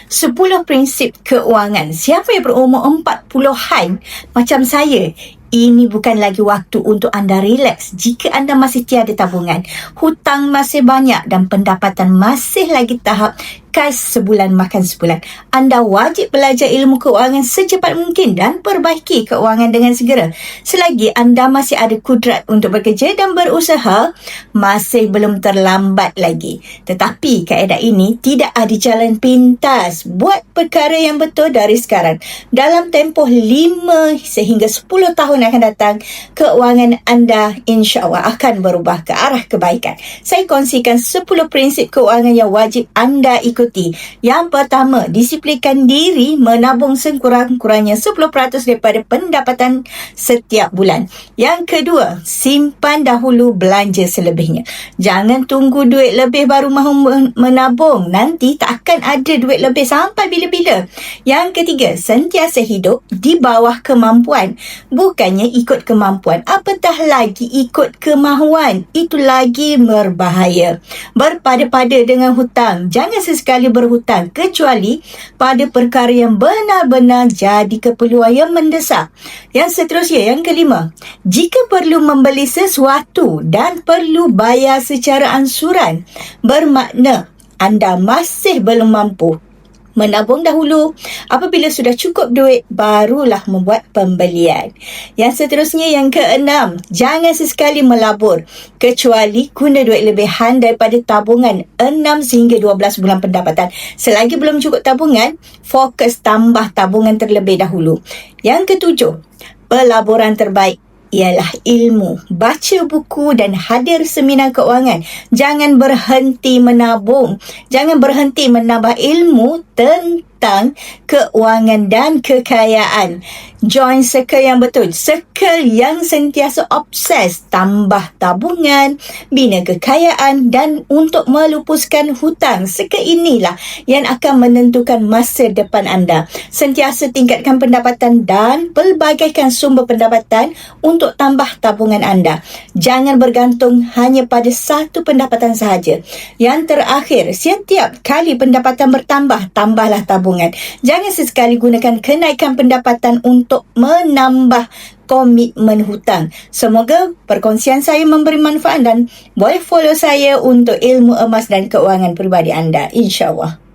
10 prinsip keuangan. Siapa yang berumur 40-an macam saya, ini bukan lagi waktu untuk anda rileks jika anda masih tiada tabungan, hutang masih banyak dan pendapatan masih lagi tahap kais sebulan makan sebulan. Anda wajib belajar ilmu keuangan secepat mungkin dan perbaiki keuangan dengan segera. Selagi anda masih ada kudrat untuk bekerja dan berusaha, masih belum terlambat lagi. Tetapi kaedah ini tidak ada jalan pintas. Buat perkara yang betul dari sekarang. Dalam tempoh 5 sehingga 10 tahun akan datang, keuangan anda insya-Allah akan berubah ke arah kebaikan. Saya kongsikan 10 prinsip keuangan yang wajib anda ikuti. Yang pertama, disiplinkan diri menabung sekurang-kurangnya 10% daripada pendapatan setiap bulan. Yang kedua, simpan dahulu, belanja selebihnya. Jangan tunggu duit lebih baru mahu menabung. Nanti tak akan ada duit lebih sampai bila-bila. Yang ketiga, sentiasa hidup di bawah kemampuan. Bukannya ikut kemampuan, apatah lagi ikut kemahuan. Itu lagi berbahaya. Berpada-pada dengan hutang. Jangan sesekali berhutang kecuali pada perkara yang benar-benar jadi keperluan yang mendesak. Yang seterusnya, yang kelima, jika perlu membeli sesuatu dan perlu bayar secara ansuran, bermakna anda masih belum mampu. Menabung dahulu. Apabila sudah cukup duit, barulah membuat pembelian. Yang seterusnya, yang keenam, jangan sesekali melabur kecuali guna duit lebihan daripada tabungan 6 sehingga 12 bulan pendapatan. Selagi belum cukup tabungan, fokus tambah tabungan terlebih dahulu. Yang ketujuh, pelaburan terbaik ialah ilmu. Baca buku dan hadir seminar keuangan. Jangan berhenti menabung. Jangan berhenti menambah ilmu tentang keuangan dan kekayaan. Join circle yang betul. Circle yang sentiasa obses. Tambah tabungan, bina kekayaan dan untuk melupuskan hutang. Circle inilah yang akan menentukan masa depan anda. Sentiasa tingkatkan pendapatan dan pelbagaikan sumber pendapatan untuk tambah tabungan anda. Jangan bergantung hanya pada satu pendapatan sahaja. Yang terakhir, setiap kali pendapatan bertambah, tambahlah tabungan. Jangan sesekali gunakan kenaikan pendapatan untuk menambah komitmen hutang. Semoga perkongsian saya memberi manfaat dan boleh follow saya untuk ilmu emas dan keuangan peribadi anda, insya-Allah.